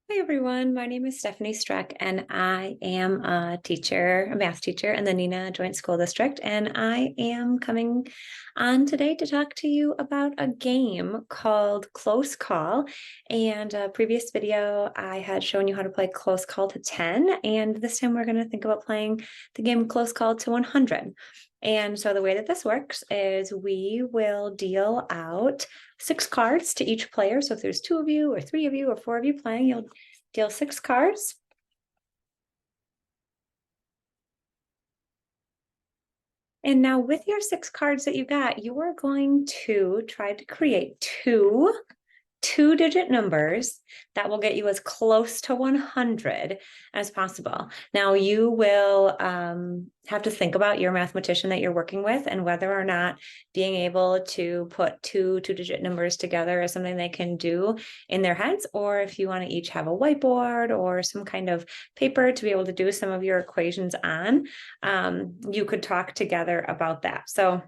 Hi everyone, my name is Stephanie Streck and I am a teacher, a math teacher in the Neenah Joint School District. And I am coming on today to talk to you about a game called Close Call. And a previous video, I had shown you how to play Close Call to 10. And this time we're going to think about playing the game Close Call to 100. And so the way that this works is we will deal out 6 cards to each player. So if there's 2 of you or 3 of you or 4 of you playing, you'll deal 6 cards. And now with your 6 cards that you got, you are going to try to create two-digit numbers that will get you as close to 100 as possible. Now you will have to think about your mathematician that you're working with and whether or not being able to put two-digit numbers together is something they can do in their heads, or if you want to each have a whiteboard or some kind of paper to be able to do some of your equations on, you could talk together about that. So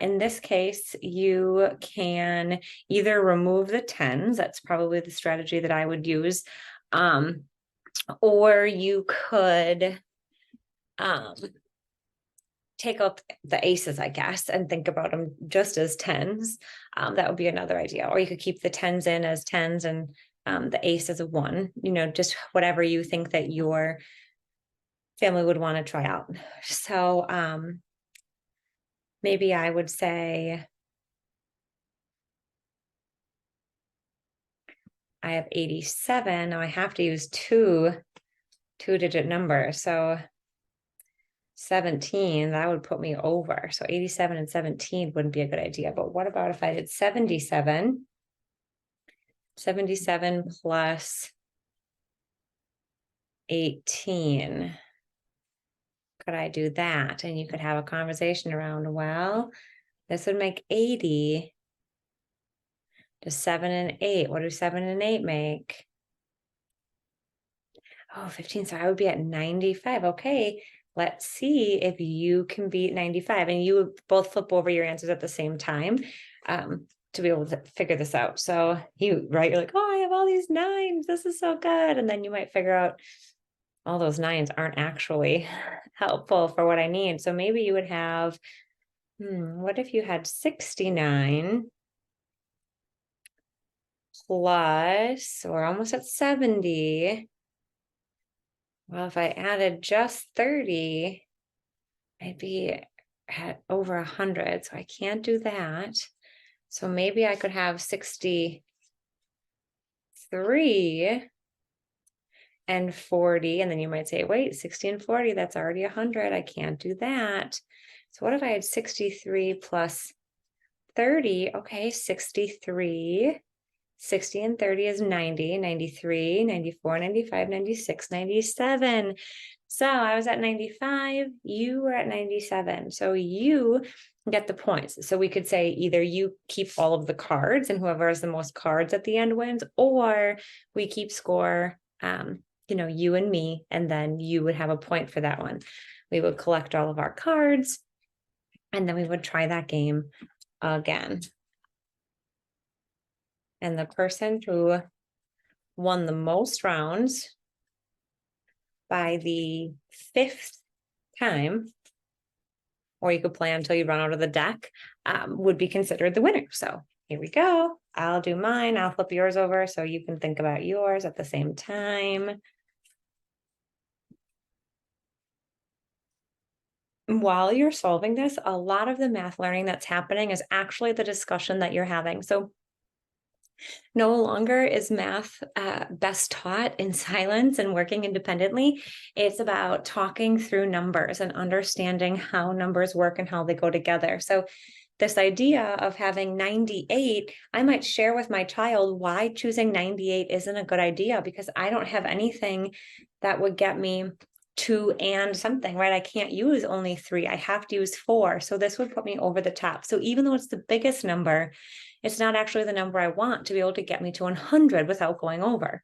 in this case, you can either remove the tens, that's probably the strategy that I would use, or you could take up the aces, I guess, and think about them just as tens. That would be another idea. Or you could keep the tens in as tens and the ace as a 1, just whatever you think that your family would want to try out. So maybe I would say I have 87. Now I have to use two-digit numbers. So 17, that would put me over. So 87 and 17 wouldn't be a good idea. But what about if I did 77? 77 plus 18. Could I do that? And you could have a conversation around, well, this would make 80. Does 7 and 8? What do 7 and 8 make? Oh, 15. So I would be at 95. Okay, let's see if you can beat 95. And you would both flip over your answers at the same time to be able to figure this out. So you're like, oh, I have all these 9s. This is so good. And then you might figure out all those 9s aren't actually helpful for what I need. So maybe you would have, what if you had 69 plus, we're almost at 70. Well, if I added just 30, I'd be at over 100. So I can't do that. So maybe I could have 63 and 40. And then you might say, wait, 60 and 40, that's already 100. I can't do that. So what if I had 63 plus 30? Okay, 63. 60 and 30 is 90, 93, 94, 95, 96, 97. So I was at 95, you were at 97. So you get the points. So we could say either you keep all of the cards and whoever has the most cards at the end wins, or we keep score, you and me, and then you would have a point for that one. We would collect all of our cards and then we would try that game again. And the person who won the most rounds by the 5th time, or you could play until you run out of the deck, would be considered the winner. So here we go. I'll do mine. I'll flip yours over so you can think about yours at the same time. While you're solving this, a lot of the math learning that's happening is actually the discussion that you're having. So no longer is math best taught in silence and working independently. It's about talking through numbers and understanding how numbers work and how they go together. So this idea of having 98, I might share with my child why choosing 98 isn't a good idea, because I don't have anything that would get me 2 and something, right? I can't use only 3. I have to use 4. So this would put me over the top. So even though it's the biggest number, it's not actually the number I want to be able to get me to 100 without going over.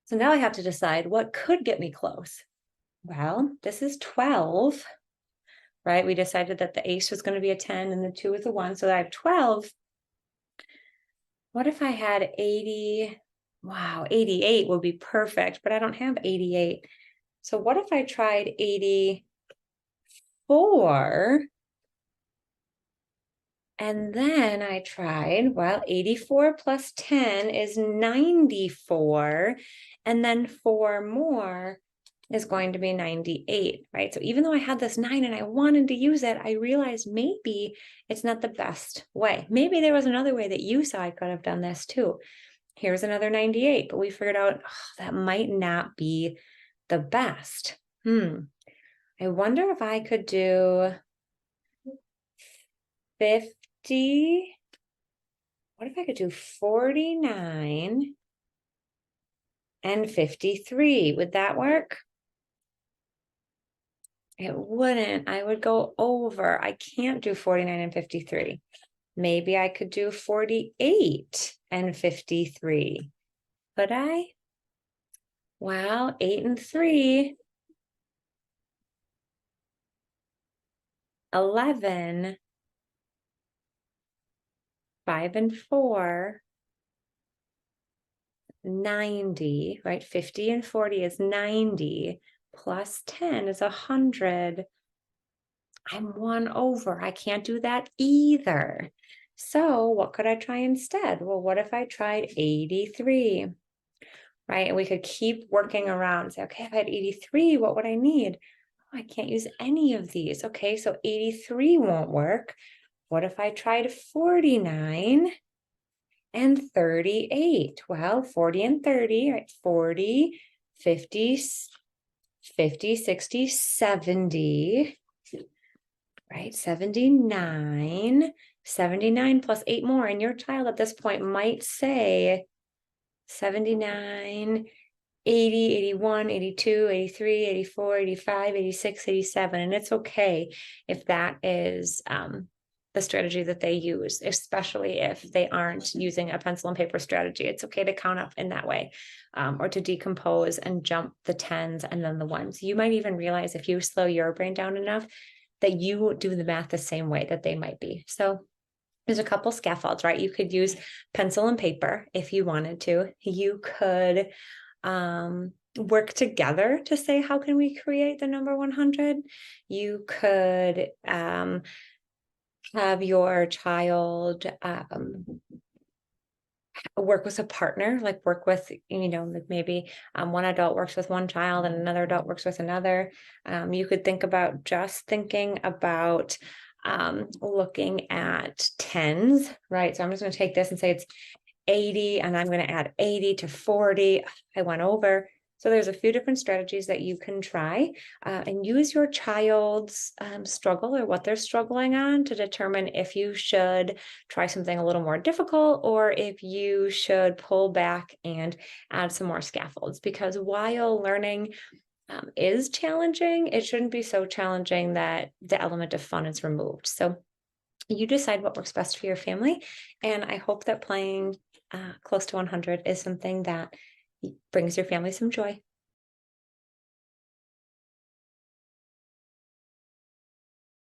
So now I have to decide what could get me close. Well, this is 12, right? We decided that the ace was going to be a 10 and the 2 is a 1. So I have 12. What if I had 80? Wow, 88 would be perfect, but I don't have 88. So what if I tried 84? And then I tried, well, 84 plus 10 is 94. And then 4 more is going to be 98, right? So even though I had this 9 and I wanted to use it, I realized maybe it's not the best way. Maybe there was another way that you saw I could have done this too. Here's another 98, but we figured out that might not be the best. I wonder if I could do 50. What if I could do 49 and 53? Would that work? It wouldn't. I would go over. I can't do 49 and 53. Maybe I could do 48 and 53. Could I? Well, 8 and 3. 11. 5 and 4. 90, right? 50 and 40 is 90. Plus 10 is 100. I'm 1 over. I can't do that either. So what could I try instead? Well, what if I tried 83? Right? And we could keep working around. Say, okay, if I had 83, what would I need? Oh, I can't use any of these. Okay, so 83 won't work. What if I tried 49 and 38? Well, 40 and 30, right? 40, 50, 50, 60, 70, right? 79, 79 plus 8 more. And your child at this point might say 79, 80, 81, 82, 83, 84, 85, 86, 87. And it's okay if that is the strategy that they use, especially if they aren't using a pencil and paper strategy. It's okay to count up in that way, or to decompose and jump the 10s and then the 1s. You might even realize if you slow your brain down enough that you do the math the same way that they might be. So there's a couple scaffolds, right? You could use pencil and paper if you wanted to. You could work together to say, how can we create the number 100? You could have your child work with a partner, like work with, like maybe one adult works with one child and another adult works with another. You could think about just thinking about looking at tens, right? So I'm just going to take this and say it's 80 and I'm going to add 80 to 40. I went over. So there's a few different strategies that you can try and use your child's struggle or what they're struggling on to determine if you should try something a little more difficult or if you should pull back and add some more scaffolds. Because while learning is challenging, it shouldn't be so challenging that the element of fun is removed. So you decide what works best for your family. And I hope that playing close to 100 is something that brings your family some joy.